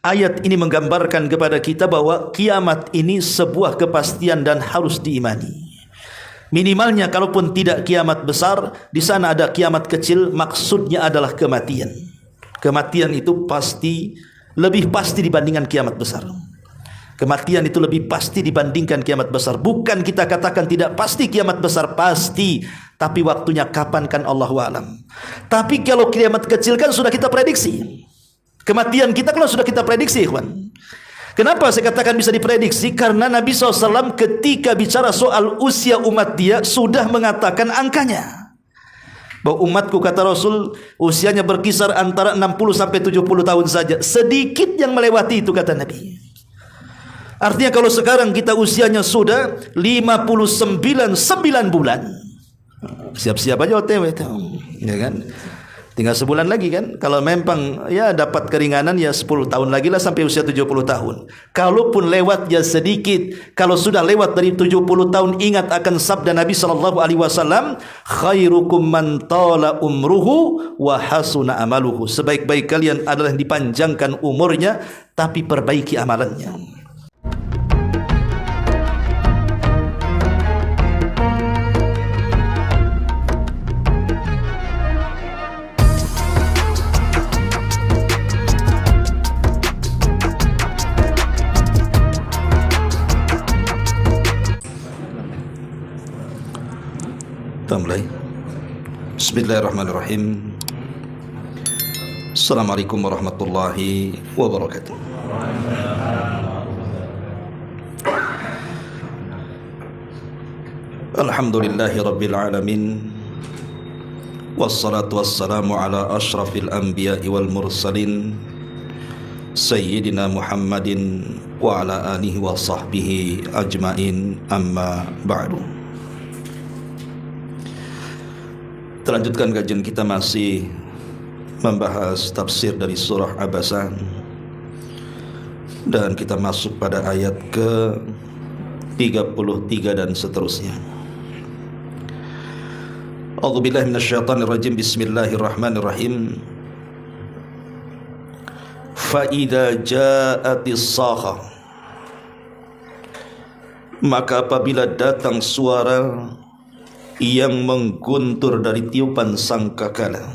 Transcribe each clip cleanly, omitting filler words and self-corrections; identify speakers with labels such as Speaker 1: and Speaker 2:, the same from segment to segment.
Speaker 1: Ayat ini menggambarkan kepada kita bahwa kiamat ini sebuah kepastian dan harus diimani. Minimalnya kalaupun tidak kiamat besar, di sana ada kiamat kecil, maksudnya adalah kematian. Kematian itu pasti, lebih pasti dibandingkan kiamat besar. Kematian itu lebih pasti dibandingkan kiamat besar. Bukan kita katakan tidak pasti kiamat besar, pasti. Tapi waktunya kapan kan Allahu a'lam. Tapi kalau kiamat kecil kan sudah kita prediksi. Kematian kita kalau sudah kita prediksi, ikhwan. Kenapa saya katakan bisa diprediksi? Karena Nabi SAW ketika bicara soal usia umat dia sudah mengatakan angkanya. Bahwa umatku, kata Rasul, usianya berkisar antara 60 sampai 70 tahun saja. Sedikit yang melewati itu, kata Nabi. Artinya kalau sekarang kita usianya sudah 59 9 bulan. Siap-siap aja OTW itu, ya kan? Tinggal sebulan lagi kan. Kalau memang ya dapat keringanan ya 10 tahun lagi lah sampai usia 70 tahun. Kalaupun lewat ya sedikit. Kalau sudah lewat dari 70 tahun, ingat akan sabda Nabi SAW, khairukum man tala umruhu wa hasuna amaluhu. Sebaik-baik kalian adalah yang dipanjangkan umurnya tapi perbaiki amalannya. Mulai. Bismillahirrahmanirrahim. Assalamualaikum warahmatullahi wabarakatuh. Alhamdulillahi rabbil alamin. Wassalatu wassalamu ala ashrafil anbiya'i wal mursalin Sayyidina Muhammadin wa ala alihi wa sahbihi ajmain, amma ba'du. Terlanjutkan kajian kita, masih membahas tafsir dari surah Abasa, dan kita masuk pada ayat ke 33 dan seterusnya. A'udzubillahi minasyaitonirrajim. Bismillahirrahmanirrahim. Fa idza ja'atis sakha, maka apabila datang suara yang mengguntur dari tiupan sangkakala,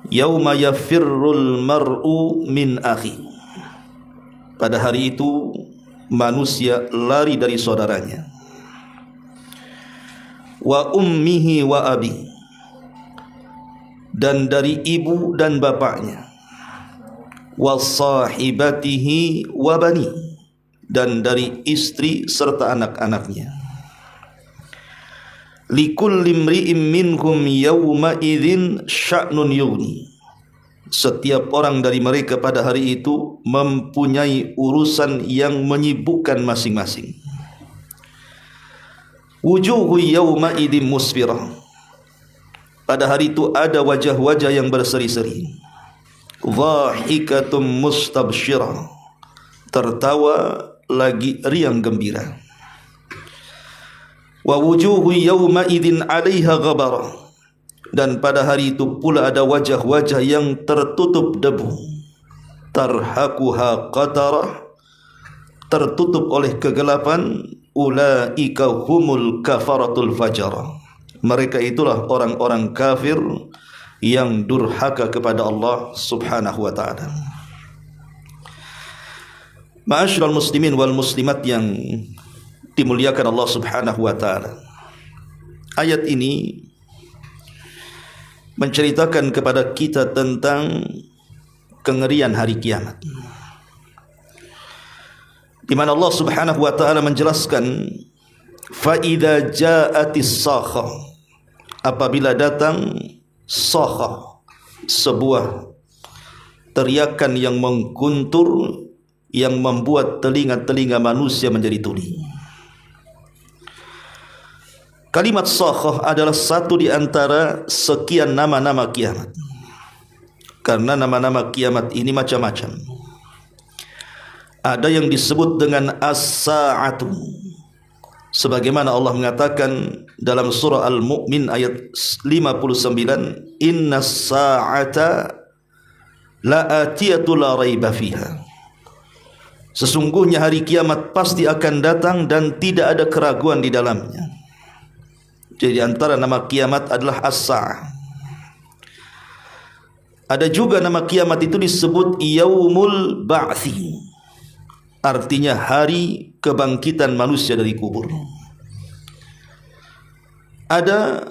Speaker 1: yauma yafirrul mar'u min akhi, pada hari itu manusia lari dari saudaranya, wa ummihi wa abi, dan dari ibu dan bapaknya, wa sahibatihi wa bani, dan dari istri serta anak-anaknya. Likulli imri'in minhum yawma idzin sya'nun yughni, setiap orang dari mereka pada hari itu mempunyai urusan yang menyibukkan masing-masing. Wujuhu yawma idzin musfirah, pada hari itu ada wajah-wajah yang berseri-seri. Dhahikatum mustabsyirah, tertawa lagi riang gembira. Wa wujuhu yawma idzin 'alaiha ghabara, dan pada hari itu pula ada wajah-wajah yang tertutup debu. Tarhaquha qatarah, tertutup oleh kegelapan. Ulaika humul kafaratul fajarah, mereka itulah orang-orang kafir yang durhaka kepada Allah subhanahu wa ta'ala. Ma'asyiral muslimin wal muslimat yang dimuliakan Allah subhanahu wa ta'ala, ayat ini menceritakan kepada kita tentang kengerian hari kiamat, di mana Allah subhanahu wa ta'ala menjelaskan, fa idza ja'atis sakha, apabila datang sakha, sebuah teriakan yang mengguntur, yang membuat telinga-telinga manusia menjadi tuli. Kalimat sakhah adalah satu di antara sekian nama-nama kiamat, karena nama-nama kiamat ini macam-macam. Ada yang disebut dengan as-sa'atu, sebagaimana Allah mengatakan dalam surah Al-Mu'min ayat 59, innas sa'ata la'atiyatu la raiba fiha. Sesungguhnya hari kiamat pasti akan datang dan tidak ada keraguan di dalamnya. Jadi antara nama kiamat adalah as-sa'ah. Ada juga nama kiamat itu disebut yaumul ba'thi, artinya hari kebangkitan manusia dari kubur. Ada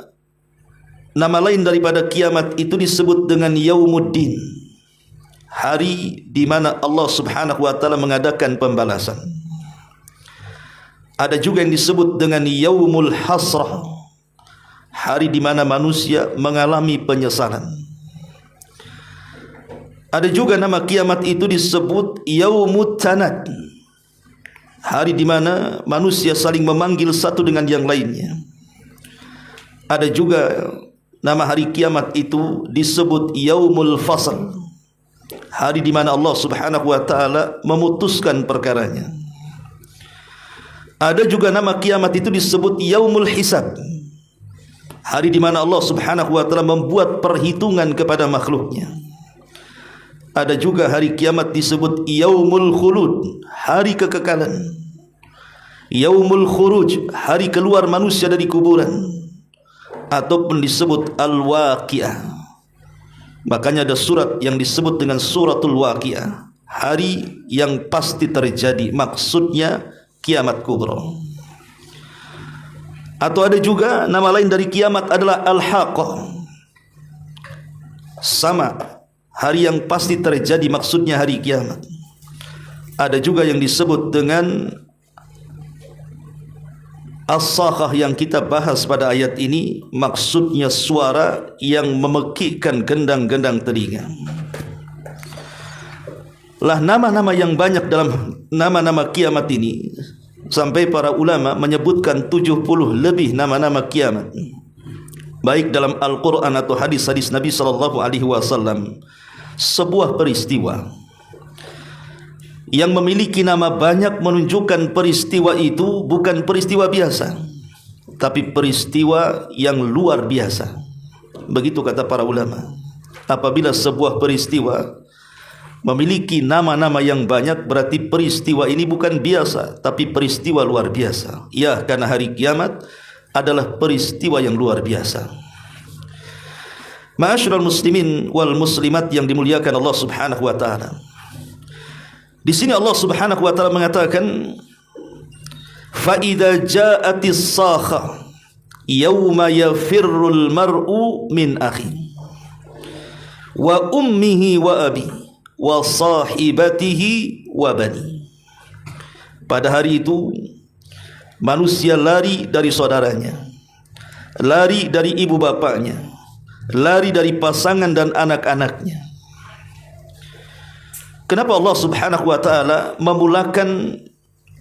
Speaker 1: nama lain daripada kiamat itu disebut dengan yaumuddin, hari di mana Allah Subhanahu wa taala mengadakan pembalasan. Ada juga yang disebut dengan yaumul hasrah, hari di mana manusia mengalami penyesalan. Ada juga nama kiamat itu disebut yaumut tanad, hari di mana manusia saling memanggil satu dengan yang lainnya. Ada juga nama hari kiamat itu disebut yaumul fasl, hari di mana Allah Subhanahu wa taala memutuskan perkaranya. Ada juga nama kiamat itu disebut yaumul hisab, hari di mana Allah Subhanahu wa taala membuat perhitungan kepada makhluknya. Ada juga hari kiamat disebut yaumul khulud, hari kekekalan. Yaumul khuruj, hari keluar manusia dari kuburan, ataupun disebut al-waqiah. Makanya ada surat yang disebut dengan suratul waqiah, hari yang pasti terjadi, maksudnya kiamat kubra. Atau ada juga nama lain dari kiamat adalah al-haqqah, sama, hari yang pasti terjadi, maksudnya hari kiamat. Ada juga yang disebut dengan as-sakhah yang kita bahas pada ayat ini, maksudnya suara yang memekikkan gendang-gendang telinga. Lah nama-nama yang banyak dalam nama-nama kiamat ini, sampai para ulama menyebutkan 70 lebih nama-nama kiamat, baik dalam Al-Quran atau hadis-hadis Nabi SAW. Sebuah peristiwa yang memiliki nama banyak menunjukkan peristiwa itu bukan peristiwa biasa, tapi peristiwa yang luar biasa. Begitu kata para ulama. Apabila sebuah peristiwa memiliki nama-nama yang banyak, berarti peristiwa ini bukan biasa, tapi peristiwa luar biasa. Ya, karena hari kiamat adalah peristiwa yang luar biasa. Ma'asyiral muslimin wal muslimat yang dimuliakan Allah Subhanahu wa taala. Di sini Allah Subhanahu wa taala mengatakan, fa idza ja'atis sakha yauma yafirrul mar'u min akhi wa ummihi wa abi wa sahibatihi wa bani. Pada hari itu manusia lari dari saudaranya, lari dari ibu bapaknya, lari dari pasangan dan anak-anaknya. Kenapa Allah Subhanahu wa taala memulakan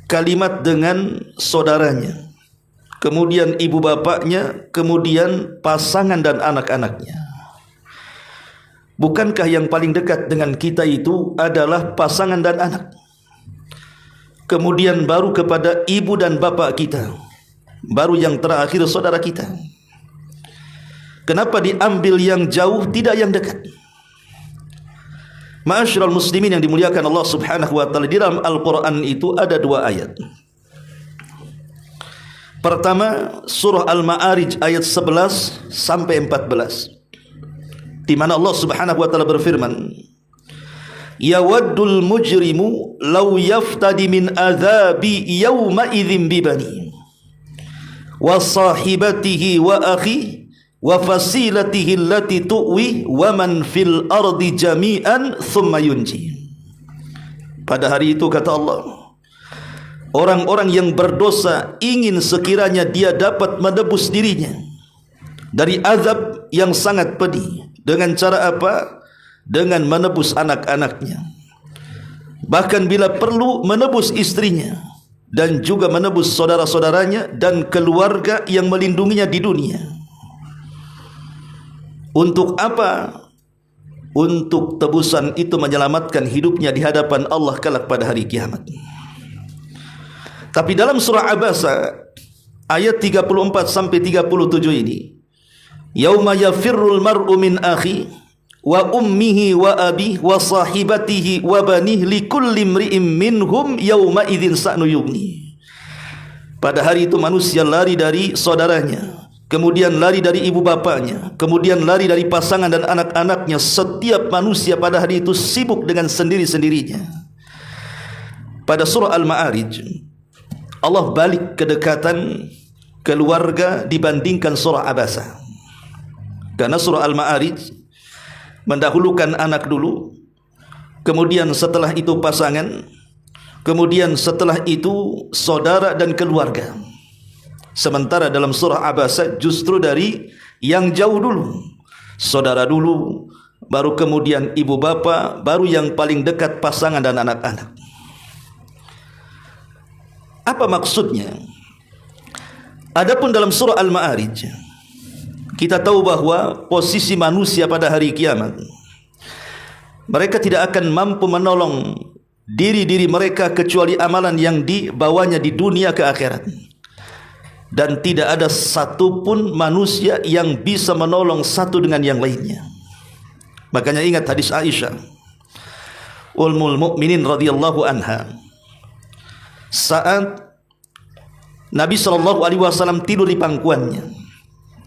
Speaker 1: kalimat dengan saudaranya, kemudian ibu bapaknya, kemudian pasangan dan anak-anaknya? Bukankah yang paling dekat dengan kita itu adalah pasangan dan anak? Kemudian baru kepada ibu dan bapak kita, baru yang terakhir saudara kita. Kenapa diambil yang jauh, tidak yang dekat? Ma'asyiral muslimin yang dimuliakan Allah Subhanahu wa taala, di dalam Al-Qur'an itu ada dua ayat. Pertama, surah Al-Ma'arij ayat 11 sampai 14, di mana Allah Subhanahu wa taala berfirman, yawaddul mujrimu law yaftadi min adzabi yawma idzin bibani wa sahibatihi wa akhi wa fasilatihi allati tuwi wa man fil ardi jami'an thumma yunji. Pada hari itu, kata Allah, orang-orang yang berdosa ingin sekiranya dia dapat menebus dirinya dari azab yang sangat pedih. Dengan cara apa? Dengan menebus anak-anaknya, bahkan bila perlu menebus istrinya, dan juga menebus saudara-saudaranya dan keluarga yang melindunginya di dunia. Untuk apa? Untuk tebusan itu menyelamatkan hidupnya di hadapan Allah kelak pada hari kiamat. Tapi dalam surah Abasa ayat 34 sampai 37 ini, yauma yafirrul mar'u min akhi wa ummihi wa abihi wa sahibatihi wa banihi likulli imri'in minhum yawma idzin sa'nu yughni. Pada hari itu manusia lari dari saudaranya, kemudian lari dari ibu bapanya, kemudian lari dari pasangan dan anak-anaknya. Setiap manusia pada hari itu sibuk dengan sendiri-sendirinya. Pada surah Al-Ma'arij, Allah balik kedekatan keluarga dibandingkan surah Abasa. Karena surah Al-Ma'arij mendahulukan anak dulu, kemudian setelah itu pasangan, kemudian setelah itu saudara dan keluarga. Sementara dalam surah Abasa justru dari yang jauh dulu, saudara dulu, baru kemudian ibu bapa, baru yang paling dekat pasangan dan anak-anak. Apa maksudnya? Adapun dalam surah Al-Ma'arij, kita tahu bahwa posisi manusia pada hari kiamat, mereka tidak akan mampu menolong diri-diri mereka kecuali amalan yang dibawanya di dunia ke akhirat. Dan tidak ada satupun manusia yang bisa menolong satu dengan yang lainnya. Makanya ingat hadis Aisyah Ummul Mukminin radhiyallahu anha, saat Nabi SAW tidur di pangkuannya,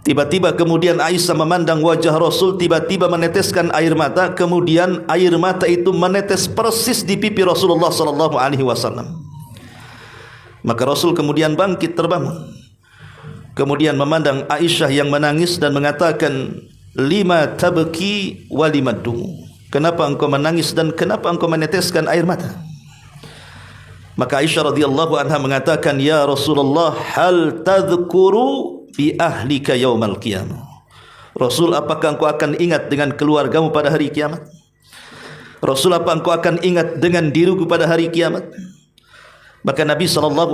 Speaker 1: tiba-tiba kemudian Aisyah memandang wajah Rasul, tiba-tiba meneteskan air mata, kemudian air mata itu menetes persis di pipi Rasulullah SAW. Maka Rasul kemudian bangkit terbangun, kemudian memandang Aisyah yang menangis dan mengatakan, lima tabki wa lima dumu, kenapa engkau menangis dan kenapa engkau meneteskan air mata? Maka Aisyah radhiyallahu anha mengatakan, ya Rasulullah, hal tadhkuru bi ahlika yaumal qiyamah. Rasul, apakah engkau akan ingat dengan keluargamu pada hari kiamat? Rasul, apa engkau akan ingat dengan diriku pada hari kiamat? Maka Nabi SAW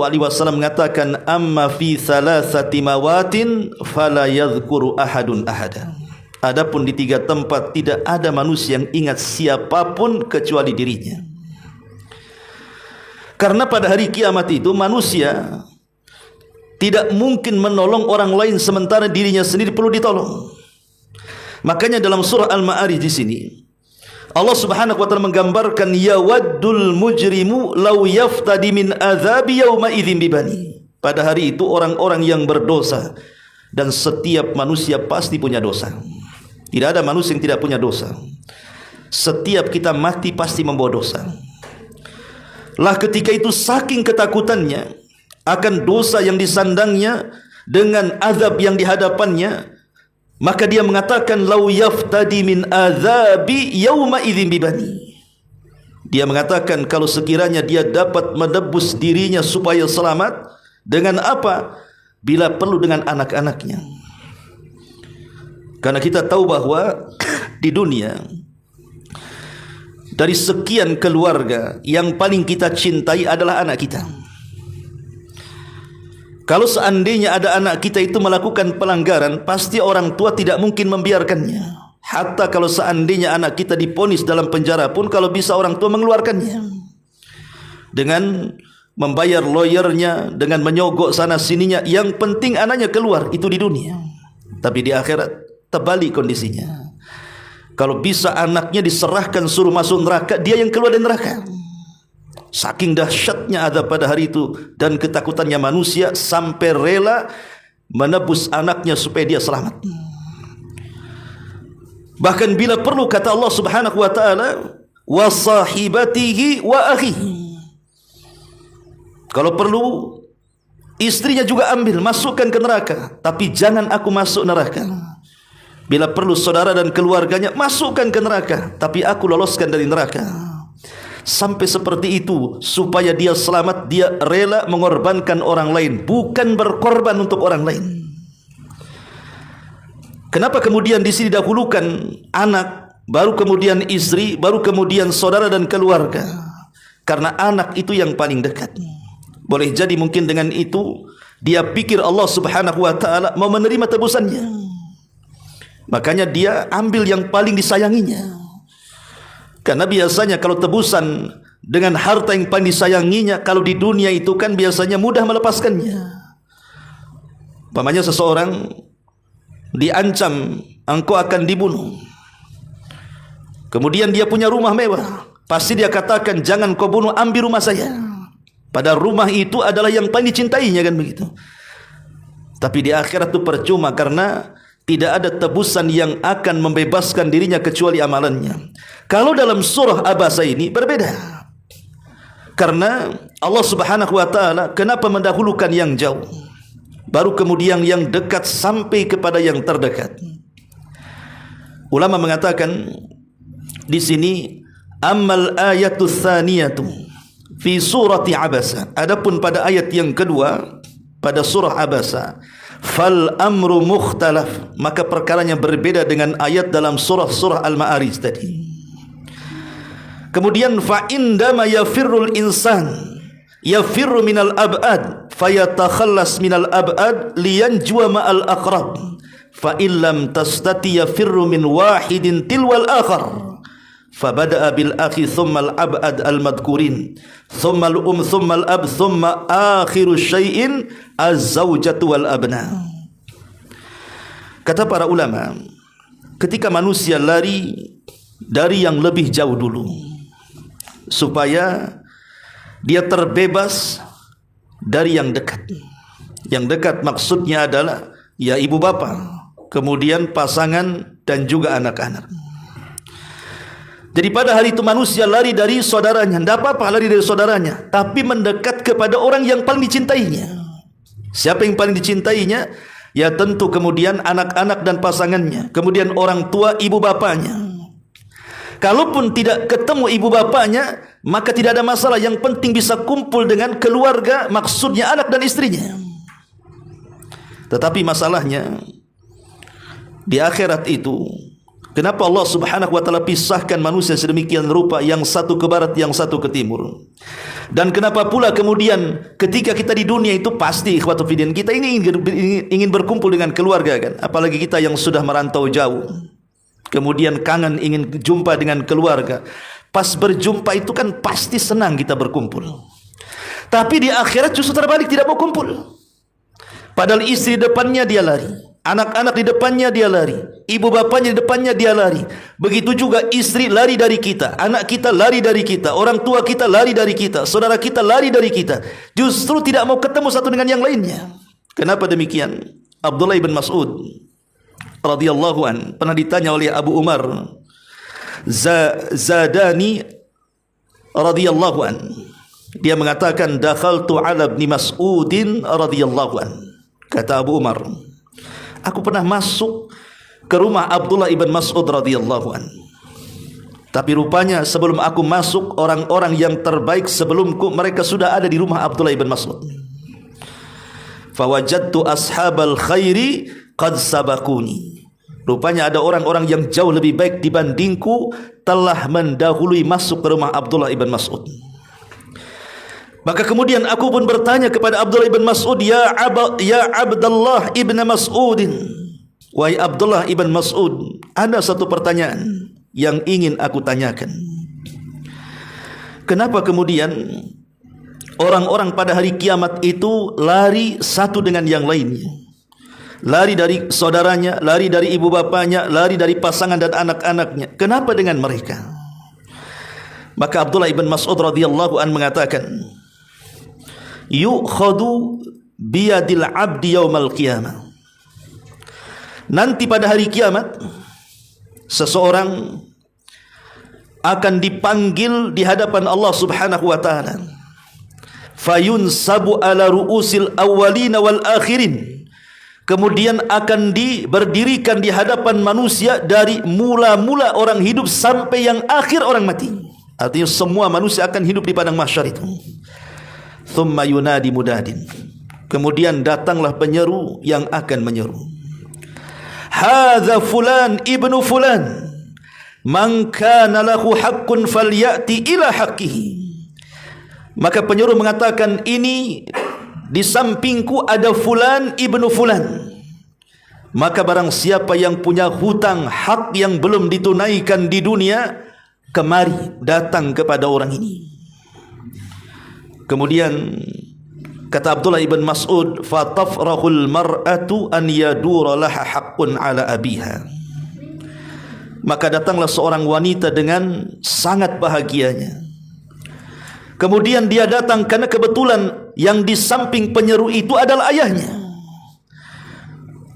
Speaker 1: mengatakan, amma fi thalathati mawatin fala yadhkuru ahadun ahada. Adapun di 3 tempat tidak ada manusia yang ingat siapapun kecuali dirinya. Karena pada hari kiamat itu manusia tidak mungkin menolong orang lain sementara dirinya sendiri perlu ditolong. Makanya dalam surah Al-Ma'arij di sini Allah Subhanahu wa taala menggambarkan, yawaddul mujrimu law yaftadi min adzabi yauma idzin bibani. Pada hari itu orang-orang yang berdosa, dan setiap manusia pasti punya dosa. Tidak ada manusia yang tidak punya dosa. Setiap kita mati pasti membawa dosa. Lah ketika itu saking ketakutannya akan dosa yang disandangnya dengan azab yang dihadapannya, maka dia mengatakan, lau yaftadi min azabi yauma idzin bibani. Dia mengatakan, kalau sekiranya dia dapat menebus dirinya supaya selamat, dengan apa? Bila perlu dengan anak-anaknya. Karena kita tahu bahwa di dunia, dari sekian keluarga, yang paling kita cintai adalah anak kita. Kalau seandainya ada anak kita itu melakukan pelanggaran, pasti orang tua tidak mungkin membiarkannya. Hatta kalau seandainya anak kita diponis dalam penjara pun, kalau bisa orang tua mengeluarkannya dengan membayar lawyernya, dengan menyogok sana sininya. Yang penting anaknya keluar, itu di dunia. Tapi di akhirat terbalik kondisinya. Kalau bisa anaknya diserahkan suruh masuk neraka, dia yang keluar dari neraka. Saking dahsyatnya azab pada hari itu dan ketakutannya manusia sampai rela menebus anaknya supaya dia selamat. Bahkan bila perlu, kata Allah Subhanahu wa taala, wa sahibatihi wa akhihi. Kalau perlu istrinya juga ambil, masukkan ke neraka, tapi jangan aku masuk neraka. Bila perlu saudara dan keluarganya masukkan ke neraka, tapi aku loloskan dari neraka. Sampai seperti itu, supaya dia selamat, dia rela mengorbankan orang lain, bukan berkorban untuk orang lain. Kenapa kemudian di sini dahulukan anak, baru kemudian istri, baru kemudian saudara dan keluarga? Karena anak itu yang paling dekat. Boleh jadi mungkin dengan itu dia pikir Allah Subhanahu wa taala mau menerima tebusannya. Makanya dia ambil yang paling disayanginya. Karena biasanya kalau tebusan dengan harta yang paling disayanginya, kalau di dunia itu kan biasanya mudah melepaskannya. Umpamanya seseorang diancam, engkau akan dibunuh. kemudian dia punya rumah mewah, pasti dia katakan, jangan kau bunuh, ambil rumah saya. Padahal rumah itu adalah yang paling dicintainya, kan begitu. Tapi di akhirat itu percuma, karena tidak ada tebusan yang akan membebaskan dirinya kecuali amalannya. Kalau dalam surah Abasa ini berbeda, karena Allah Subhanahu wa taala kenapa mendahulukan yang jauh, baru kemudian yang dekat sampai kepada yang terdekat. Ulama mengatakan di sini, ammal ayatu tsaniyatu fi surati Abasa, adapun pada ayat yang kedua pada surah Abasa, fal amru mukhtalaf, maka perkaranya berbeda dengan ayat dalam surah Al-Ma'arij tadi. Kemudian fa indama yafirrul insan yafirru minal ab'ad fayatakhallas minal ab'ad liyanjwa ma'al aqrab fa illam tastati yafirru min wahidin tilwal akhar. Fabada'a bil akhi thumma al-ab'ad al-madhkurin thumma al-um thumma al-ab thumma akhiru syai'in az-zawjatu wal-abna. Kata para ulama, ketika manusia lari dari yang lebih jauh dulu, supaya dia terbebas dari yang dekat. Yang dekat maksudnya adalah ya ibu bapa, kemudian pasangan dan juga anak-anak. Jadi pada hari itu manusia lari dari saudaranya. Tidak apa-apa lari dari saudaranya, tapi mendekat kepada orang yang paling dicintainya. Siapa yang paling dicintainya? Ya tentu kemudian anak-anak dan pasangannya, kemudian orang tua ibu bapanya. Kalaupun tidak ketemu ibu bapanya, maka tidak ada masalah. Yang penting bisa kumpul dengan keluarga, maksudnya anak dan istrinya. Tetapi masalahnya di akhirat itu, kenapa Allah Subhanahu wa taala pisahkan manusia sedemikian rupa, yang satu ke barat, yang satu ke timur? Dan kenapa pula kemudian ketika kita di dunia itu pasti ikhwatu fiddin, kita ini ingin berkumpul dengan keluarga, kan? Apalagi kita yang sudah merantau jauh, kemudian kangen ingin jumpa dengan keluarga. Pas berjumpa itu kan pasti senang kita berkumpul. Tapi di akhirat justru terbalik, tidak mau kumpul. Padahal istri depannya dia lari, anak-anak di depannya dia lari, ibu bapanya di depannya dia lari. Begitu juga istri lari dari kita, anak kita lari dari kita, orang tua kita lari dari kita, saudara kita lari dari kita. Justru tidak mau ketemu satu dengan yang lainnya. Kenapa demikian? Abdullah ibn Mas'ud radhiyallahu an pernah ditanya oleh Abu Umar Zadani radhiyallahu an. Dia mengatakan, dakhaltu ala ibn Mas'udin radhiyallahu an. Kata Abu Umar, aku pernah masuk ke rumah Abdullah ibn Mas'ud radhiyallahu an. Tapi rupanya sebelum aku masuk, orang-orang yang terbaik sebelumku mereka sudah ada di rumah Abdullah ibn Mas'ud. Fawajadtu ashabal khairi qad sabakuni. Rupanya ada orang-orang yang jauh lebih baik dibandingku telah mendahului masuk ke rumah Abdullah ibn Mas'ud. Maka kemudian aku pun bertanya kepada Abdullah ibn Mas'ud, ya Abdullah ibn Mas'udin, wahai Abdullah ibn Mas'ud, ada satu pertanyaan yang ingin aku tanyakan. Kenapa kemudian orang-orang pada hari kiamat itu lari satu dengan yang lainnya? Lari dari saudaranya, lari dari ibu bapanya, lari dari pasangan dan anak-anaknya. Kenapa dengan mereka? Maka Abdullah ibn Mas'ud radhiyallahu an mengatakan, yu'khadu biyadil abdi yaumal qiyamah. Nanti pada hari kiamat seseorang akan dipanggil di hadapan Allah Subhanahu wa taala. Fayunsabu ala ru'usil awwalina wal akhirin. Kemudian akan berdirikan di hadapan manusia dari mula-mula orang hidup sampai yang akhir orang mati. Artinya semua manusia akan hidup di padang mahsyar itu. Thumma yunadi mudadin. Kemudian datanglah penyeru yang akan menyeru. Hadza fulan ibnu fulan. Man kana lahu haqqun falyati ila haqqihi. Maka penyeru mengatakan, ini di sampingku ada fulan ibnu fulan. Maka barang siapa yang punya hutang hak yang belum ditunaikan di dunia, kemari datang kepada orang ini. Kemudian kata Abdullah ibn Mas'ud, fatafrahul mar'atu an yadura laha haqqun ala abiha. Maka datanglah seorang wanita dengan sangat bahagianya. Kemudian dia datang karena kebetulan yang di samping penyeru itu adalah ayahnya,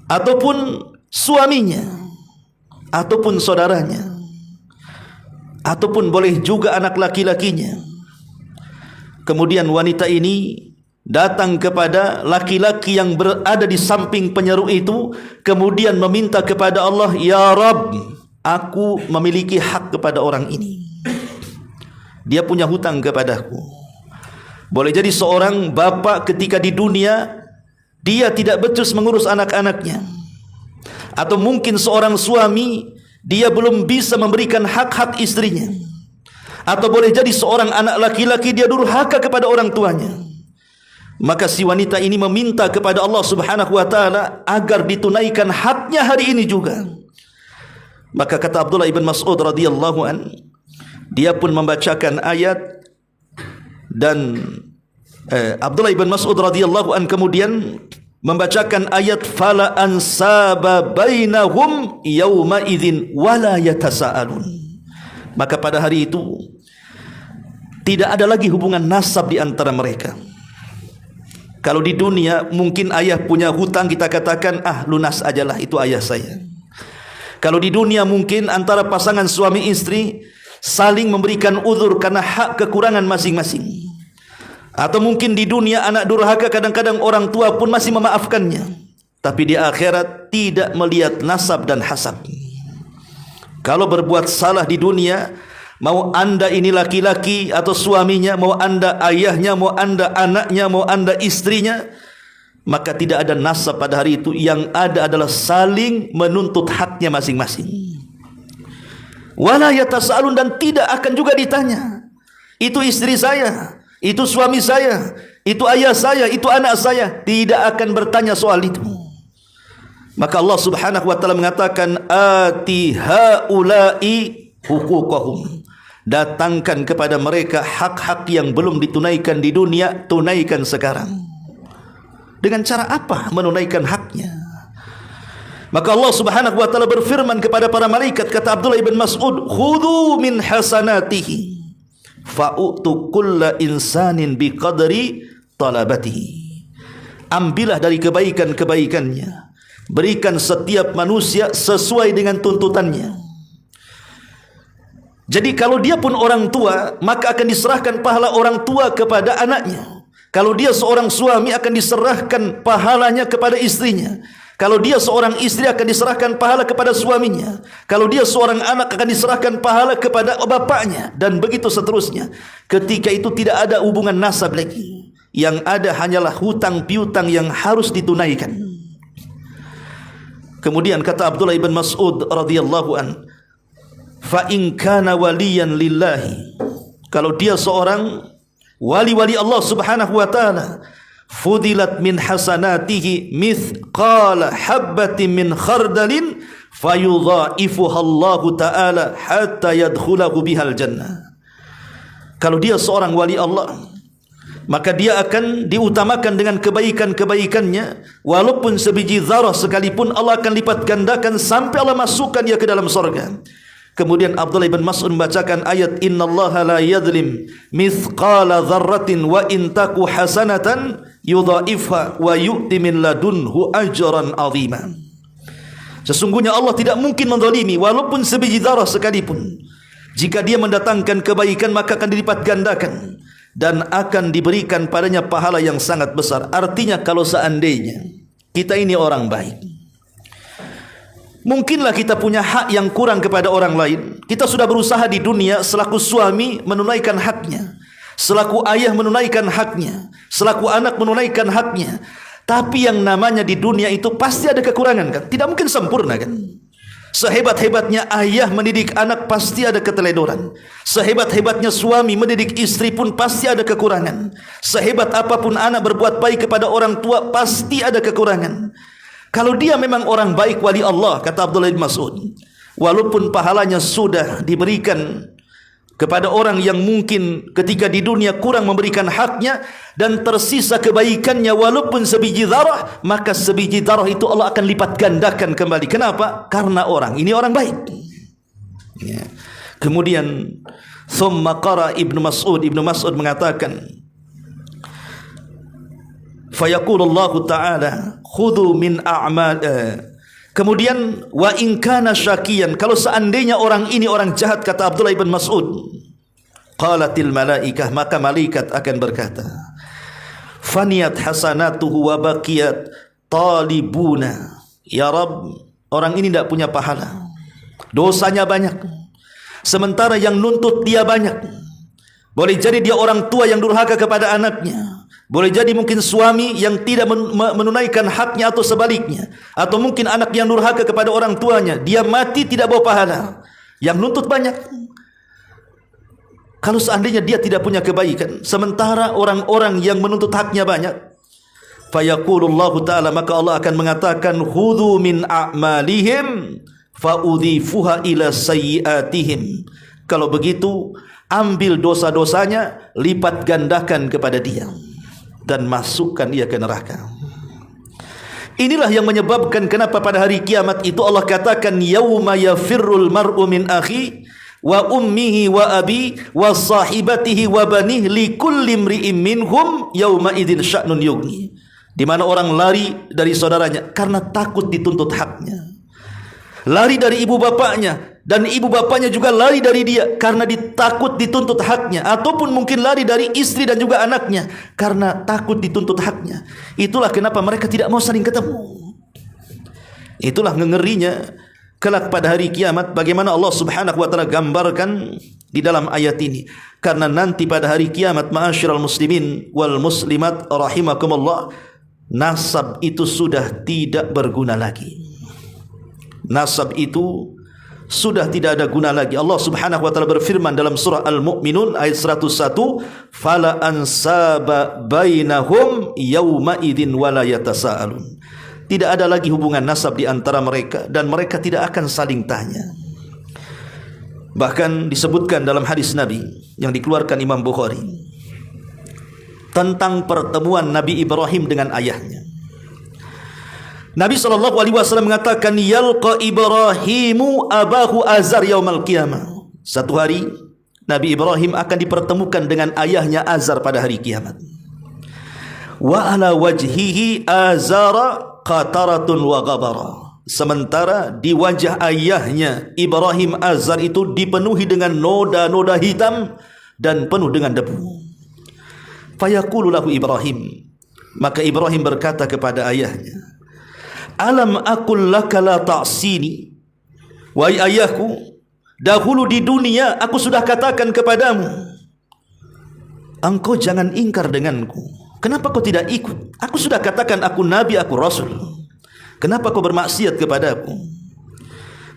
Speaker 1: ataupun suaminya, ataupun saudaranya, ataupun boleh juga anak laki-lakinya. Kemudian wanita ini datang kepada laki-laki yang berada di samping penyeru itu, kemudian meminta kepada Allah, "Ya Rabb, aku memiliki hak kepada orang ini. Dia punya hutang kepadaku." Boleh jadi seorang bapa ketika di dunia dia tidak becus mengurus anak-anaknya, atau mungkin seorang suami dia belum bisa memberikan hak-hak istrinya, atau boleh jadi seorang anak laki-laki dia durhaka kepada orang tuanya. Maka si wanita ini meminta kepada Allah Subhanahu wa taala agar ditunaikan haknya hari ini juga. Maka kata Abdullah ibn Mas'ud radhiyallahu an, dia pun membacakan ayat, dan Abdullah ibn Mas'ud radhiyallahu an kemudian membacakan ayat, "Fala ansaba bainahum yauma idzin wala yatasaalun." Maka pada hari itu tidak ada lagi hubungan nasab di antara mereka. Kalau di dunia mungkin ayah punya hutang, kita katakan, lunas ajalah, itu ayah saya. Kalau di dunia mungkin antara pasangan suami istri saling memberikan uzur karena hak kekurangan masing-masing. Atau mungkin di dunia anak durhaka, kadang-kadang orang tua pun masih memaafkannya. Tapi di akhirat tidak melihat nasab dan hasab. Kalau berbuat salah di dunia, mau anda ini laki-laki atau suaminya, mau anda ayahnya, mau anda anaknya, mau anda istrinya, maka tidak ada nasab pada hari itu. Yang ada adalah saling menuntut haknya masing-masing. Wala yatasaalun, dan tidak akan juga ditanya, itu istri saya, itu suami saya, itu ayah saya, itu anak saya. Tidak akan bertanya soal itu. Maka Allah Subhanahu wa taala mengatakan, "Ati haula'i huquqahum." Datangkan kepada mereka hak-hak yang belum ditunaikan di dunia, tunaikan sekarang. Dengan cara apa menunaikan haknya? Maka Allah Subhanahu wa taala berfirman kepada para malaikat, kata Abdullah ibn Mas'ud, "Khudhu min hasanatihi fa'utu kulla insanin biqadri talabatihi." Ambillah dari kebaikan-kebaikannya, berikan setiap manusia sesuai dengan tuntutannya. Jadi kalau dia pun orang tua, maka akan diserahkan pahala orang tua kepada anaknya. Kalau dia seorang suami, akan diserahkan pahalanya kepada istrinya. Kalau dia seorang istri, akan diserahkan pahala kepada suaminya. Kalau dia seorang anak, akan diserahkan pahala kepada bapaknya, dan begitu seterusnya. Ketika itu tidak ada hubungan nasab lagi. Yang ada hanyalah hutang piutang yang harus ditunaikan. Kemudian kata Abdullah ibn Mas'ud radhiyallahu an, "Fa in kana waliyan lillahi," kalau dia seorang wali-wali Allah Subhanahu wa taala, "fudilat min hasanatihi mithqala habbatin min khardalin fayudha'ifuha Allah taala hatta yadkhulahu bihal jannah." Kalau dia seorang wali Allah, maka dia akan diutamakan dengan kebaikan-kebaikannya, walaupun sebiji zarah sekalipun Allah akan lipat gandakan sampai Allah masukkan dia ke dalam surga. Kemudian Abdullah bin Mas'ud membacakan ayat, "Innallaha la yadhlim mithqala dzarratin wa in taku hasanatan yudha'ifha wa yu'ti min ladunhu ajran 'azima." Sesungguhnya Allah tidak mungkin menzalimi walaupun sebiji zarah sekalipun. Jika dia mendatangkan kebaikan, maka akan dilipat gandakan dan akan diberikan padanya pahala yang sangat besar. Artinya kalau seandainya kita ini orang baik, mungkinlah kita punya hak yang kurang kepada orang lain. Kita sudah berusaha di dunia selaku suami menunaikan haknya, selaku ayah menunaikan haknya, selaku anak menunaikan haknya. Tapi yang namanya di dunia itu pasti ada kekurangan, kan? Tidak mungkin sempurna, kan? Sehebat-hebatnya ayah mendidik anak pasti ada keteledoran. Sehebat-hebatnya suami mendidik istri pun pasti ada kekurangan. Sehebat apapun anak berbuat baik kepada orang tua pasti ada kekurangan. Kalau dia memang orang baik, wali Allah, kata Abdullah bin Mas'ud, walaupun pahalanya sudah diberikan kepada orang yang mungkin ketika di dunia kurang memberikan haknya, dan tersisa kebaikannya walaupun sebiji zarah, maka sebiji zarah itu Allah akan lipat gandakan kembali. Kenapa? Karena orang ini orang baik. Ya. Kemudian thumma qara Ibnu Mas'ud mengatakan, fayaqulullahu ta'ala khudhu min a'mal. Kemudian wa in kana syakiyan, kalau seandainya orang ini orang jahat, kata Abdullah bin Mas'ud, qalatil malaikah, maka malaikat akan berkata, faniyat hasanatuhu wa baqiyat talibuna. Ya Rabb, orang ini tidak punya pahala, dosanya banyak, sementara yang nuntut dia banyak. Boleh jadi dia orang tua yang durhaka kepada anaknya, boleh jadi mungkin suami yang tidak menunaikan haknya, atau sebaliknya, atau mungkin anak yang durhaka kepada orang tuanya, dia mati tidak bawa pahala, yang nuntut banyak. Kalau seandainya dia tidak punya kebaikan, sementara orang-orang yang menuntut haknya banyak, fayaqulullahu ta'ala, maka Allah akan mengatakan, khudhu min a'malihim fa'udhifuha ila sayyiatihim. Kalau begitu, ambil dosa-dosanya, lipat gandakan kepada dia, dan masukkan dia ke neraka. Inilah yang menyebabkan kenapa pada hari kiamat itu Allah katakan, yauma yafirrul mar'u min akhi wa ummihi wa abi wa sahibatihi wa banih likulli imri'in minhum yauma idzin sya'nun yughni. Di mana orang lari dari saudaranya karena takut dituntut haknya, lari dari ibu bapaknya, dan ibu bapaknya juga lari dari dia karena takut dituntut haknya, ataupun mungkin lari dari istri dan juga anaknya karena takut dituntut haknya. Itulah kenapa mereka tidak mau saling ketemu. Itulah ngerinya kelak pada hari kiamat, bagaimana Allah Subhanahu wa taala gambarkan di dalam ayat ini. Karena nanti pada hari kiamat, ma'asyiral muslimin wal muslimat rahimakumullah, nasab itu sudah tidak berguna lagi. Nasab itu sudah tidak ada guna lagi. Allah Subhanahu wa taala berfirman dalam surah Al-Mu'minun ayat 101, fala ansaba bainahum yauma idzin wala yatasaalun. Tidak ada lagi hubungan nasab di antara mereka, dan mereka tidak akan saling tanya. Bahkan disebutkan dalam hadis Nabi yang dikeluarkan Imam Bukhari tentang pertemuan Nabi Ibrahim dengan ayahnya. Nabi SAW mengatakan, yalqa Ibrahimu abahu Azar yaumal qiyamah. Satu hari Nabi Ibrahim akan dipertemukan dengan ayahnya Azar pada hari kiamat. Wa ala wajhihi Azara qataratun wa ghabara. Sementara di wajah ayahnya Ibrahim Azar itu dipenuhi dengan noda-noda hitam dan penuh dengan debu. Fayaqulu lahu Ibrahim, maka Ibrahim berkata kepada ayahnya, alam aqul laka la ta'sini. Wahai ayahku, dahulu di dunia aku sudah katakan kepadamu, engkau jangan ingkar denganku. Kenapa kau tidak ikut? Aku sudah katakan aku nabi, aku rasul. Kenapa kau bermaksiat kepadaku?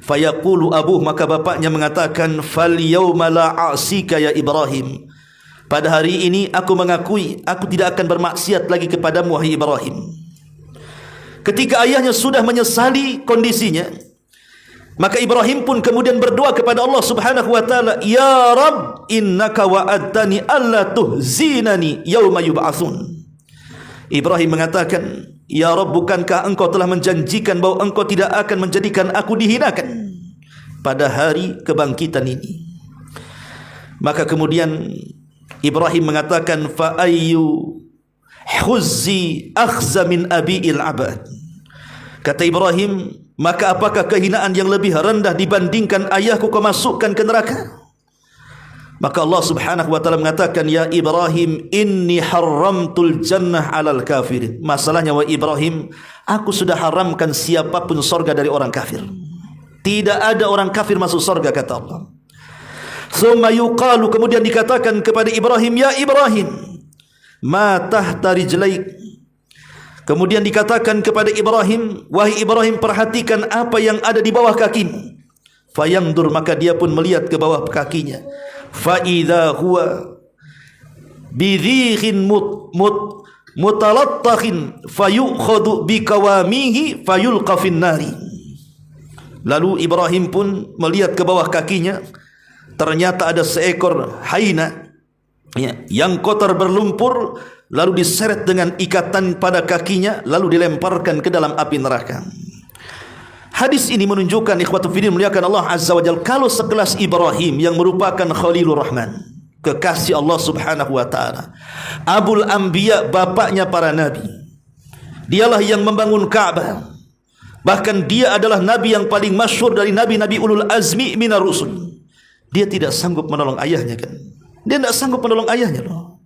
Speaker 1: Fayaqulu abuh, maka bapaknya mengatakan, fal yawma la a'sika ya Ibrahim. Pada hari ini aku mengakui aku tidak akan bermaksiat lagi kepadamu wahai Ibrahim. Ketika ayahnya sudah menyesali kondisinya, maka Ibrahim pun kemudian berdoa kepada Allah Subhanahu wa taala, ya Rabb, innaka wa'adtani alla tuhzinani yauma yub'atsun. Ibrahim mengatakan, ya Rabb, bukankah engkau telah menjanjikan bahwa engkau tidak akan menjadikan aku dihinakan pada hari kebangkitan ini. Maka kemudian Ibrahim mengatakan, fa ayyu huzzi akhza min abi'il abad. Kata Ibrahim, maka apakah kehinaan yang lebih rendah dibandingkan ayahku kau masukkan ke neraka? Maka Allah Subhanahu wa taala mengatakan, ya Ibrahim, inni haramtul jannah 'alal kafirin. Masalahnya wahai Ibrahim, aku sudah haramkan siapapun surga dari orang kafir. Tidak ada orang kafir masuk surga, kata Allah. Thumma yuqalu, kemudian dikatakan kepada Ibrahim, ya Ibrahim, ma tahta rijlaik. Kemudian dikatakan kepada Ibrahim, wahai Ibrahim, perhatikan apa yang ada di bawah kakimu. Fayangdur, maka dia pun melihat ke bawah kakinya. Fa idza huwa bidhihin mutalattakhin fayukhadhu bikawamihi fayulqa fin nari. Lalu Ibrahim pun melihat ke bawah kakinya, ternyata ada seekor hyena yang kotor berlumpur, lalu diseret dengan ikatan pada kakinya, lalu dilemparkan ke dalam api neraka. Hadis ini menunjukkan ikhwatu fiddin muliakan Allah Azza wa Jalla, kalau sekelas Ibrahim yang merupakan Khalilur Rahman, kekasih Allah Subhanahu wa taala, Abul Anbiya, bapaknya para nabi, dialah yang membangun Ka'bah. Bahkan dia adalah nabi yang paling masyhur dari nabi-nabi ulul azmi minar rusul. Dia tidak sanggup menolong ayahnya kan? Dia tidak sanggup menolong ayahnya loh.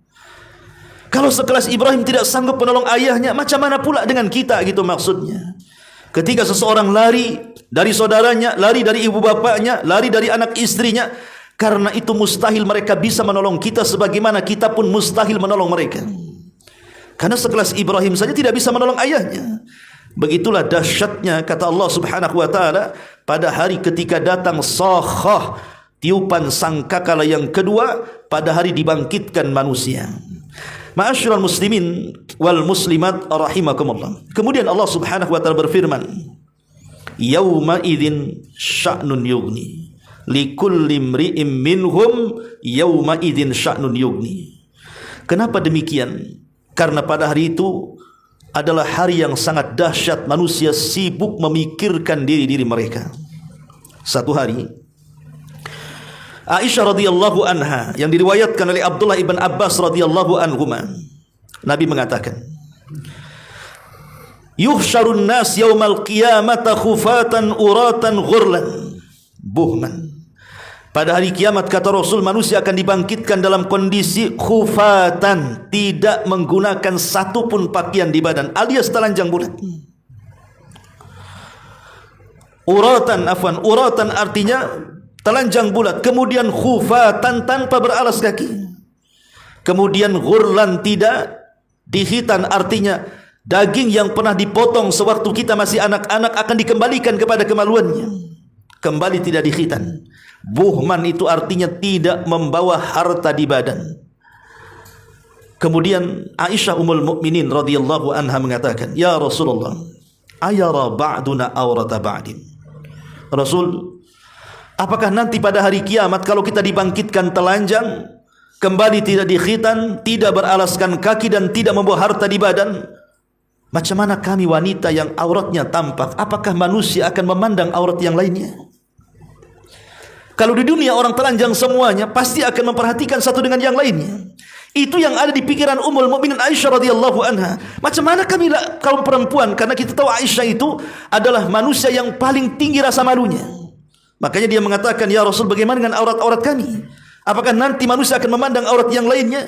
Speaker 1: Kalau sekelas Ibrahim tidak sanggup menolong ayahnya, macam mana pula dengan kita gitu maksudnya. Ketika seseorang lari dari saudaranya, lari dari ibu bapaknya, lari dari anak istrinya, karena itu mustahil mereka bisa menolong kita sebagaimana kita pun mustahil menolong mereka. Karena sekelas Ibrahim saja tidak bisa menolong ayahnya. Begitulah dahsyatnya kata Allah Subhanahu wa taala pada hari ketika datang sakhah, tiupan sangkakala yang kedua, pada hari dibangkitkan manusia. Ma'asyiral muslimin wal muslimat rahimakumullah. Kemudian Allah Subhanahu wa taala berfirman, yauma idzin sya'nun yughni likulli imri'in minhum yauma idzin sya'nun yughni. Kenapa demikian? Karena pada hari itu adalah hari yang sangat dahsyat, manusia sibuk memikirkan diri-diri mereka. Satu hari Aisyah radhiyallahu anha yang diriwayatkan oleh Abdullah ibn Abbas radhiyallahu anhuma, Nabi mengatakan, yuhsyarun nas yaumal qiyamati khufatan uratan ghurlan buhman. Pada hari kiamat kata Rasul, manusia akan dibangkitkan dalam kondisi khufatan, tidak menggunakan satu pun pakaian di badan, alias telanjang bulat. Uratan artinya telanjang bulat, kemudian khufatan tanpa beralas kaki, kemudian ghurlan tidak dihitan, artinya daging yang pernah dipotong sewaktu kita masih anak-anak akan dikembalikan kepada kemaluannya, kembali tidak dikhitan. Buhman itu artinya tidak membawa harta di badan. Kemudian Aisyah Ummul Mukminin radhiyallahu anha mengatakan, ya Rasulullah, ayara ba'duna awrata ba'din. Rasul, apakah nanti pada hari kiamat kalau kita dibangkitkan telanjang, kembali tidak dikhitan, tidak beralaskan kaki dan tidak membawa harta di badan, macam mana kami wanita yang auratnya tampak? Apakah manusia akan memandang aurat yang lainnya? Kalau di dunia orang telanjang semuanya, pasti akan memperhatikan satu dengan yang lainnya. Itu yang ada di pikiran Ummul Mukminin Aisyah radhiyallahu anha. Macam mana kami kaum perempuan, karena kita tahu Aisyah itu adalah manusia yang paling tinggi rasa malunya. Makanya dia mengatakan, ya Rasul, bagaimana dengan aurat-aurat kami? Apakah nanti manusia akan memandang aurat yang lainnya?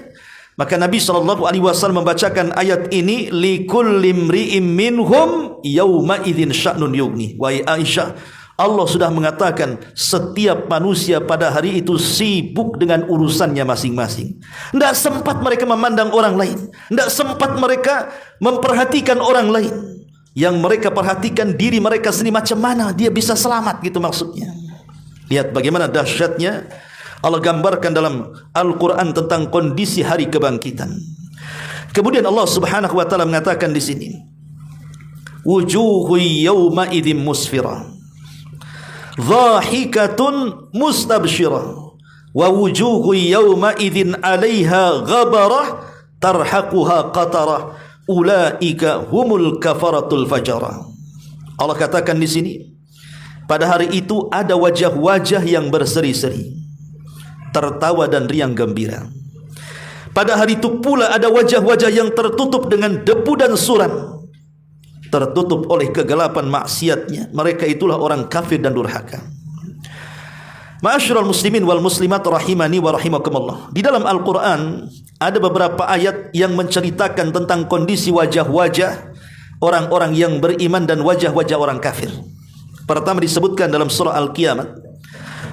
Speaker 1: Maka Nabi SAW membacakan ayat ini, likulli imri'in minhum yauma idzin sya'nun yughni. Wahai Aisyah, Allah sudah mengatakan setiap manusia pada hari itu sibuk dengan urusannya masing-masing. Tidak sempat mereka memandang orang lain, tidak sempat mereka memperhatikan orang lain. Yang mereka perhatikan diri mereka sendiri, macam mana dia bisa selamat gitu maksudnya. Lihat bagaimana dahsyatnya Allah gambarkan dalam Al-Quran tentang kondisi hari kebangkitan. Kemudian Allah Subhanahu wa taala mengatakan di sini, wujuhu yawma idzin musfirah dhahikatun mustabshirah wa wujuhu yawma idzin 'alaiha ghabarah tarhaquha qatarah ulaika humul kafaratul fajarah. Allah katakan di sini, pada hari itu ada wajah-wajah yang berseri-seri, tertawa dan riang gembira. Pada hari itu pula ada wajah-wajah yang tertutup dengan debu dan suram, tertutup oleh kegelapan maksiatnya. Mereka itulah orang kafir dan durhaka. Ma'asyiral muslimin wal muslimat rahimani wa rahimakumullah. Di dalam Al-Quran ada beberapa ayat yang menceritakan tentang kondisi wajah-wajah orang-orang yang beriman dan wajah-wajah orang kafir. Pertama disebutkan dalam surah Al-Qiyamah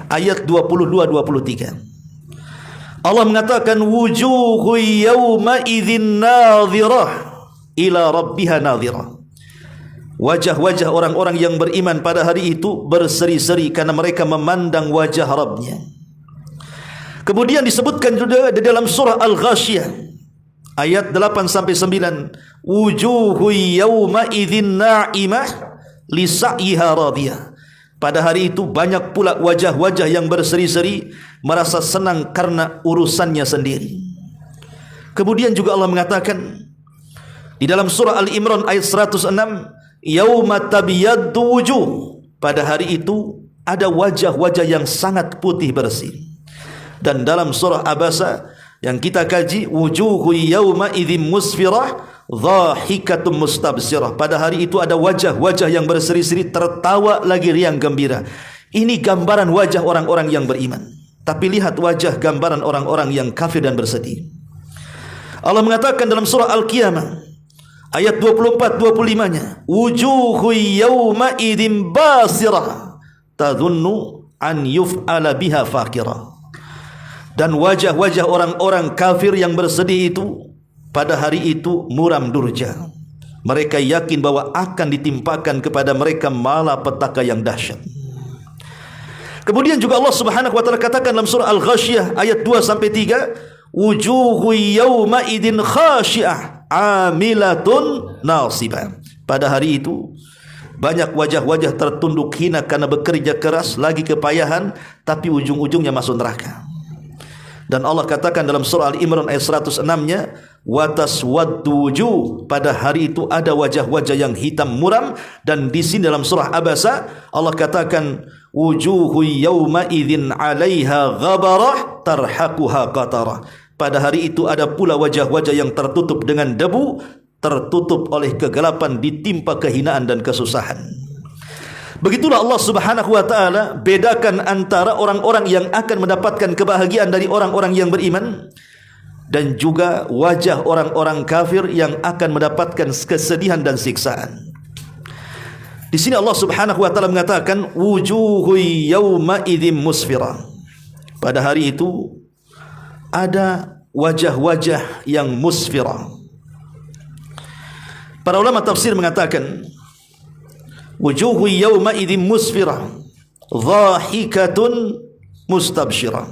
Speaker 1: ayat 22-23. Allah mengatakan, wujuhu yawma idzin nadhirah ila rabbiha nadhirah. Wajah-wajah orang-orang yang beriman pada hari itu berseri-seri karena mereka memandang wajah Rabbnya. Kemudian disebutkan juga di dalam surah Al-Ghasyiyah ayat 8-9, wujuhu yawma idzin na'imah li sa'yiha radiyah. Pada hari itu banyak pula wajah-wajah yang berseri-seri merasa senang karena urusannya sendiri. Kemudian juga Allah mengatakan di dalam surah Al-Imran ayat 106, yauma tabyaddu wujuh pada hari itu ada wajah-wajah yang sangat putih bersih. Dan dalam surah Abasa yang kita kaji, wujuhu yawma idzim musfirah dhahikatum mustabsirah. Pada hari itu ada wajah-wajah yang berseri-seri, tertawa lagi riang gembira. Ini gambaran wajah orang-orang yang beriman. Tapi lihat wajah gambaran orang-orang yang kafir dan bersedih. Allah mengatakan dalam surah Al-Qiyamah ayat 24-25-nya, wujuhu yawma idzim basirah tadhunnu an yuf'ala biha faqira. Dan wajah-wajah orang-orang kafir yang bersedih itu pada hari itu muram durja. Mereka yakin bahwa akan ditimpakan kepada mereka malapetaka yang dahsyat. Kemudian juga Allah Subhanahu wa taala katakan dalam surah Al-Ghasyiyah ayat 2 sampai 3, wujuhu yawma idzin khashi'ah amilatun nasibah. Pada hari itu banyak wajah-wajah tertunduk hina karena bekerja keras, lagi kepayahan, tapi ujung-ujungnya masuk neraka. Dan Allah katakan dalam surah Al-Imran ayat 106-nya, wa taswaddu wujuh, pada hari itu ada wajah-wajah yang hitam muram. Dan di sini dalam surah Abasa Allah katakan wujuhu yawma idzin 'alaiha ghabarah tarhaquha qatarah. Pada hari itu ada pula wajah-wajah yang tertutup dengan debu, tertutup oleh kegelapan, ditimpa kehinaan dan kesusahan. Begitulah Allah Subhanahu wa taala bedakan antara orang-orang yang akan mendapatkan kebahagiaan dari orang-orang yang beriman, dan juga wajah orang-orang kafir yang akan mendapatkan kesedihan dan siksaan. Di sini Allah Subhanahu wa taala mengatakan wujuhu yawma idzim musfirah. Pada hari itu ada wajah-wajah yang musfirah. Para ulama tafsir mengatakan wujuhu yawma idzim musfirah dhahikatun mustabsyirah,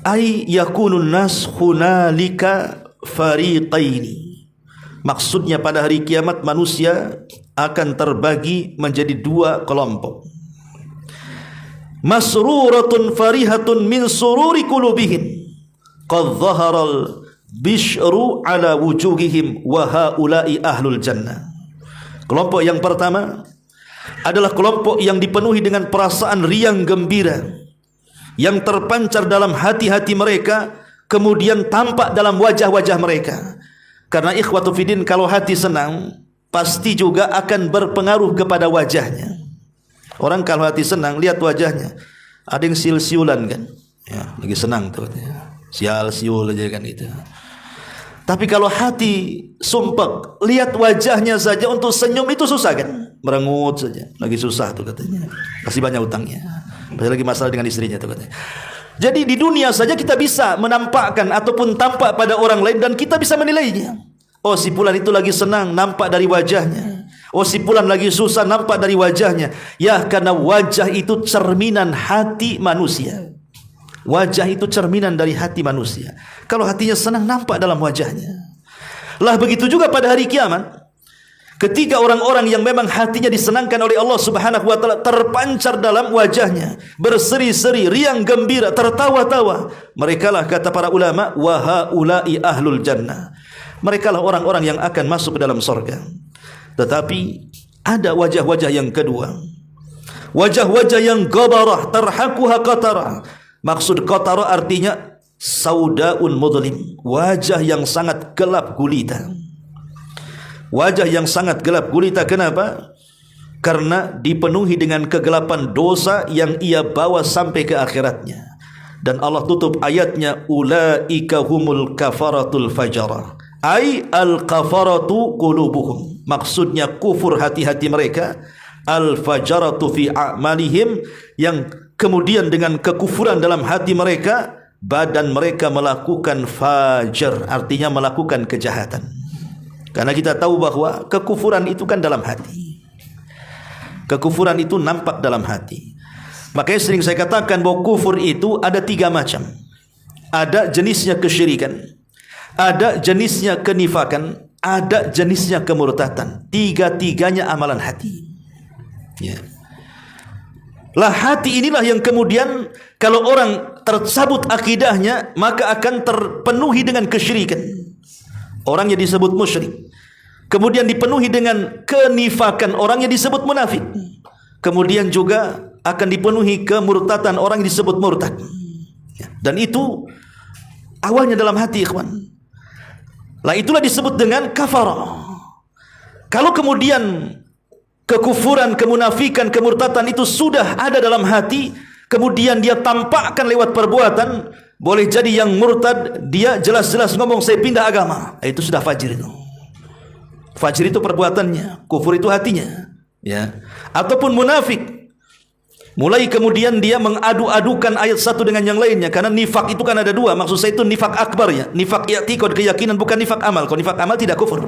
Speaker 1: ay yakunun nas hunalika fariqaini. Maksudnya pada hari kiamat manusia akan terbagi menjadi dua kelompok. Masruratun farihatun min sururi qulubihim qad dhaharal bishru ala wujuhihim wa haula'i ahlul jannah. Kelompok yang pertama adalah kelompok yang dipenuhi dengan perasaan riang gembira yang terpancar dalam hati-hati mereka, kemudian tampak dalam wajah-wajah mereka. Karena ikhwatu fiddin, kalau hati senang pasti juga akan berpengaruh kepada wajahnya. Orang kalau hati senang, lihat wajahnya, ada yang siul-siulan kan, ya, lagi senang tuh, sial-siul aja kan itu. Tapi kalau hati sumpek, lihat wajahnya saja untuk senyum itu susah kan, merengut saja, lagi susah tuh katanya, pasti banyak utangnya, pasti lagi masalah dengan istrinya tuh katanya. Jadi di dunia saja kita bisa menampakkan ataupun tampak pada orang lain dan kita bisa menilainya. Oh, si fulan itu lagi senang, nampak dari wajahnya. Oh, si fulan lagi susah, nampak dari wajahnya. Ya, karena wajah itu cerminan hati manusia. Wajah itu cerminan dari hati manusia. Kalau hatinya senang, nampak dalam wajahnya. Lah begitu juga pada hari kiamat, ketika orang-orang yang memang hatinya disenangkan oleh Allah Subhanahu wa taala terpancar dalam wajahnya, berseri-seri, riang gembira, tertawa-tawa. Merekalah, kata para ulama, wa haula'i ahlul jannah. Merekalah orang-orang yang akan masuk ke dalam surga. Tetapi ada wajah-wajah yang kedua, wajah-wajah yang ghabarah tarhaquha qatarah. Maksud qatarah artinya saudaun mudlim, wajah yang sangat gelap gulita. Wajah yang sangat gelap gulita. Kenapa? Karena dipenuhi dengan kegelapan dosa yang ia bawa sampai ke akhiratnya. Dan Allah tutup ayatnya, ulaika humul kafaratul fajara, ay al-kafaratu qulubuhum. Maksudnya kufur hati-hati mereka, al-fajaratu fi a'malihim, yang kemudian dengan kekufuran dalam hati mereka, badan mereka melakukan fajar, artinya melakukan kejahatan. Karena kita tahu bahwa kekufuran itu kan dalam hati. Kekufuran itu nampak dalam hati. Makanya sering saya katakan bahwa kufur itu ada 3 macam. Ada jenisnya kesyirikan, ada jenisnya kenifakan, ada jenisnya kemurtatan. 3-tiganya amalan hati. Ya. Lah hati inilah yang kemudian kalau orang tercabut akidahnya, maka akan terpenuhi dengan kesyirikan. Orang yang disebut musyrik kemudian dipenuhi dengan kenifakan, orang yang disebut munafik. Kemudian juga akan dipenuhi kemurtatan, orang yang disebut murtad. Dan itu awalnya dalam hati, ikhwan. Lah itulah disebut dengan kafarah. Kalau kemudian kekufuran, kemunafikan, kemurtatan itu sudah ada dalam hati, kemudian dia tampakkan lewat perbuatan, boleh jadi yang murtad dia jelas-jelas ngomong saya pindah agama, itu sudah fajir itu. Fajir itu perbuatannya, kufur itu hatinya, ya. Ataupun munafik, mulai kemudian dia mengadu-adukan ayat satu dengan yang lainnya, karena nifak itu kan ada dua. Maksud saya itu nifak akbar, ya, nifak i'tiqad, keyakinan, bukan nifak amal. Kalau nifak amal tidak kufur.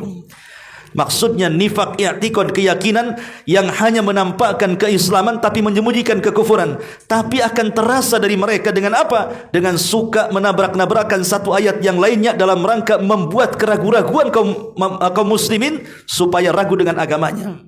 Speaker 1: Maksudnya nifak i'tiqad, keyakinan yang hanya menampakkan keislaman tapi menyembunyikan kekufuran. Tapi akan terasa dari mereka dengan apa? Dengan suka menabrak-nabrakan satu ayat yang lainnya dalam rangka membuat keraguan-raguan kaum muslimin supaya ragu dengan agamanya,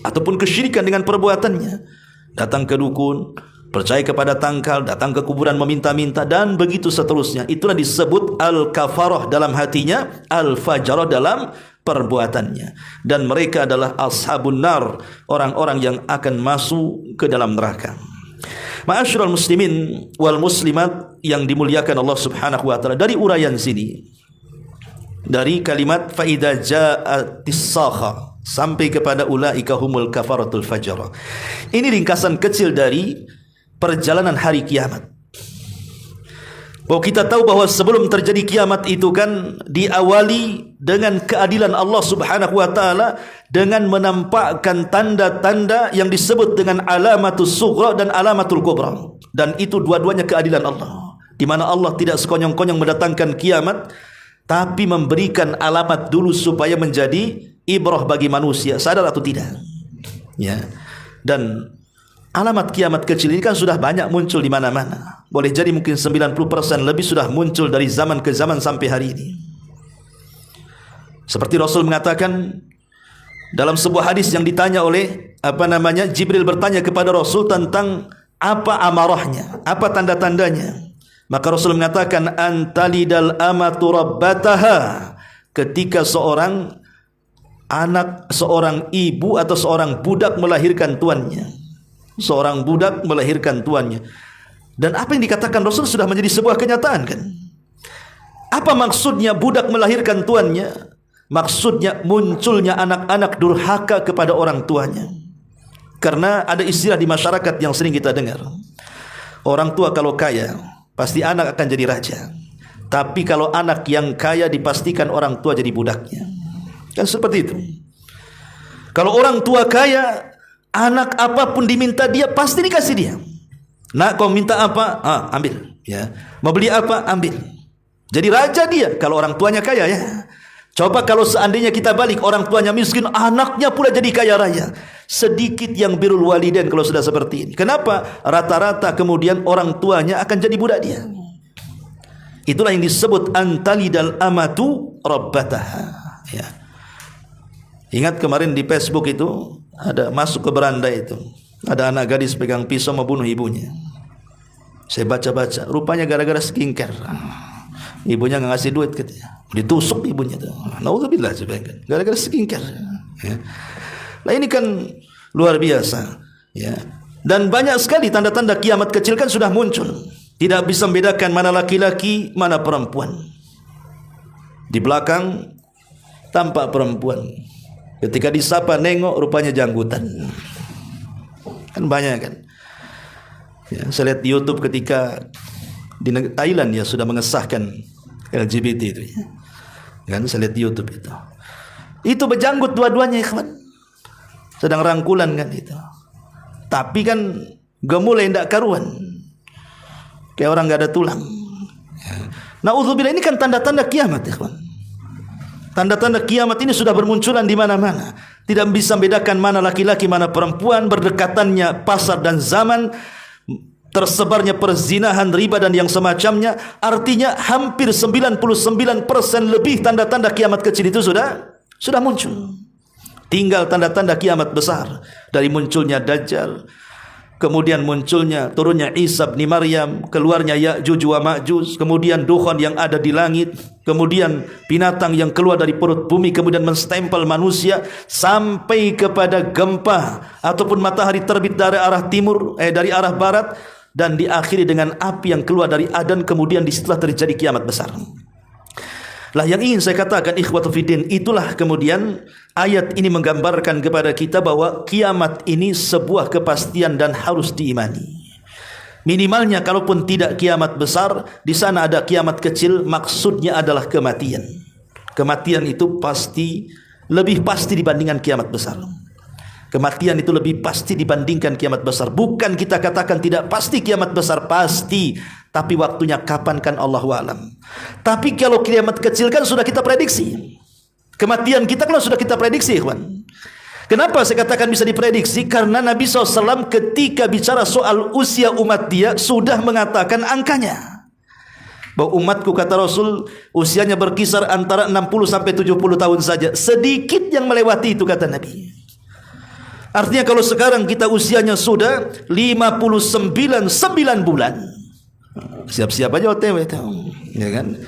Speaker 1: ataupun kesyirikan dengan perbuatannya. Datang ke dukun, percaya kepada tangkal, datang ke kuburan meminta-minta, dan begitu seterusnya. Itulah disebut al-kafarah dalam hatinya, al-fajarah dalam perbuatannya. Dan mereka adalah ashabun nar, orang-orang yang akan masuk ke dalam neraka. Ma'asyiral muslimin wal muslimat yang dimuliakan Allah Subhanahu wa taala, dari uraian sini, dari kalimat fa idza ja'atis sakha sampai kepada ulaika humul kafaratul fajr. Ini ringkasan kecil dari perjalanan hari kiamat. Bahwa kita tahu bahwa sebelum terjadi kiamat itu kan diawali dengan keadilan Allah Subhanahu wa taala dengan menampakkan tanda-tanda yang disebut dengan alamatus sughra dan alamatul kubra. Dan itu dua-duanya keadilan Allah, di mana Allah tidak sekonyong-konyong mendatangkan kiamat, tapi memberikan alamat dulu supaya menjadi ibrah bagi manusia, sadar atau tidak, ya. Dan alamat kiamat kecil ini kan sudah banyak muncul di mana-mana. Boleh jadi mungkin 90% lebih sudah muncul dari zaman ke zaman sampai hari ini. Seperti Rasul mengatakan dalam sebuah hadis yang ditanya oleh Jibril bertanya kepada Rasul tentang apa amarahnya, apa tanda-tandanya. Maka Rasul mengatakan antalidal amatu rabbataha, ketika seorang anak, seorang ibu atau seorang budak melahirkan tuannya. Seorang budak melahirkan tuannya. Dan apa yang dikatakan Rasul sudah menjadi sebuah kenyataan, kan? Apa maksudnya budak melahirkan tuannya? Maksudnya munculnya anak-anak durhaka kepada orang tuanya. Karena ada istilah di masyarakat yang sering kita dengar, orang tua kalau kaya pasti anak akan jadi raja. Tapi kalau anak yang kaya dipastikan orang tua jadi budaknya. Kan seperti itu. Kalau orang tua kaya, anak apapun diminta dia pasti dikasih dia. Nak, kau minta apa? Ambil, ya. Mau beli apa? Ambil. Jadi raja dia kalau orang tuanya kaya, ya. Coba kalau seandainya kita balik, orang tuanya miskin, anaknya pula jadi kaya raya. Sedikit yang birrul walidain kalau sudah seperti ini. Kenapa? Rata-rata kemudian orang tuanya akan jadi budak dia. Itulah yang disebut antalidal amatu rabbataha, ya. Ingat kemarin di Facebook itu ada masuk ke beranda itu, ada anak gadis pegang pisau membunuh ibunya. Saya baca-baca, rupanya gara-gara skincare. Ibunya nggak ngasih duit katanya, ditusuk ibunya tuh. Nauzubillah, gara-gara skincare. Ya. Nah ini kan luar biasa, ya. Dan banyak sekali tanda-tanda kiamat kecil kan sudah muncul. Tidak bisa membedakan mana laki-laki, mana perempuan. Di belakang tampak perempuan. Ketika disapa nengok rupanya janggutan. Kan banyak kan. Ya, saya lihat di YouTube ketika di Thailand ya sudah mengesahkan LGBT itu, ya. Kan saya lihat di YouTube itu. Itu berjanggut dua-duanya, ikhwan. Sedang rangkulan kan itu. Tapi kan gemulai ndak karuan. Kayak orang enggak ada tulang. Nauzubillah, ini kan tanda-tanda kiamat, ikhwan. Tanda-tanda kiamat ini sudah bermunculan di mana-mana. Tidak bisa membedakan mana laki-laki, mana perempuan. Berdekatannya pasar dan zaman, tersebarnya perzinahan, riba dan yang semacamnya. Artinya hampir 99% lebih tanda-tanda kiamat kecil itu sudah muncul. Tinggal tanda-tanda kiamat besar, dari munculnya Dajjal, kemudian munculnya turunnya Isa bin Maryam, keluarnya Ya'juj wa Ma'juj, kemudian dukhan yang ada di langit, kemudian binatang yang keluar dari perut bumi kemudian menstempel manusia, sampai kepada gempa ataupun matahari terbit dari arah timur, dari arah barat, dan diakhiri dengan api yang keluar dari Adan, kemudian disitulah terjadi kiamat besar. Lah yang ingin saya katakan ikhwatu fiddin, itulah kemudian ayat ini menggambarkan kepada kita bahwa kiamat ini sebuah kepastian dan harus diimani. Minimalnya kalaupun tidak kiamat besar, di sana ada kiamat kecil, maksudnya adalah kematian. Kematian itu pasti, lebih pasti dibandingkan kiamat besar. Kematian itu lebih pasti dibandingkan kiamat besar. Bukan kita katakan tidak pasti kiamat besar, pasti. Tapi waktunya kapan kan Allahu a'lam. Tapi kalau kiamat kecil kan sudah kita prediksi. Kematian kita kan sudah kita prediksi, ikhwan. Kenapa saya katakan bisa diprediksi? Karena Nabi SAW ketika bicara soal usia umat dia sudah mengatakan angkanya. Bahwa umatku, kata Rasul, usianya berkisar antara 60 sampai 70 tahun saja. Sedikit yang melewati itu, kata Nabi. Artinya kalau sekarang kita usianya sudah 59 9 bulan. Siap-siap aja OTW, ya kan?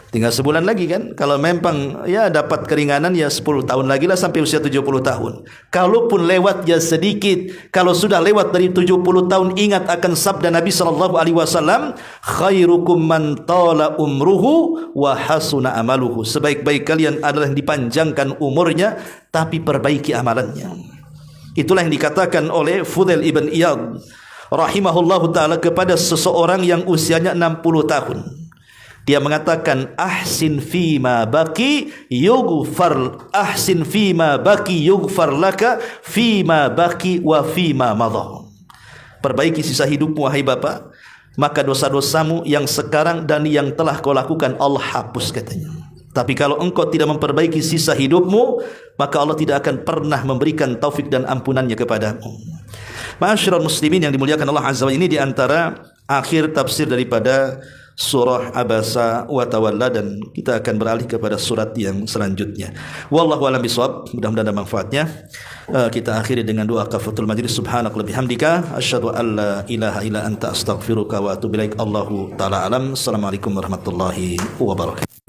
Speaker 1: Tinggal sebulan lagi kan. Kalau memang ya dapat keringanan ya 10 tahun lagi lah sampai usia 70 tahun. Kalaupun lewat ya sedikit. Kalau sudah lewat dari 70 tahun, ingat akan sabda Nabi SAW, khairukum man tala umruhu wa hasuna amaluhu. Sebaik-baik kalian adalah yang dipanjangkan umurnya tapi perbaiki amalannya. Itulah yang dikatakan oleh Fudail ibn Iyad rahimahullahu ta'ala kepada seseorang yang usianya 60 tahun. Dia mengatakan, ahsin fima baki yughfar, ahsin fima baki yughfar laka fima baki wa fima madha. Perbaiki sisa hidupmu wahai bapak, maka dosa-dosamu yang sekarang dan yang telah kau lakukan Allah hapus, katanya. Tapi kalau engkau tidak memperbaiki sisa hidupmu, maka Allah tidak akan pernah memberikan taufik dan ampunannya kepadamu. Ma'asyiral muslimin yang dimuliakan Allah Azza wa Jalla, ini di antara akhir tafsir daripada surah Abasa wa Tawalla, dan kita akan beralih kepada surat yang selanjutnya. Wallahu a'lam bishawab. Mudah-mudahan ada manfaatnya. Kita akhiri dengan doa kafatul majlis. Subhanaka wa bihamdika asyhadu an la ilaha illa anta astaghfiruka wa atubu ilaik. Allahu taala alam. Assalamualaikum warahmatullahi wabarakatuh.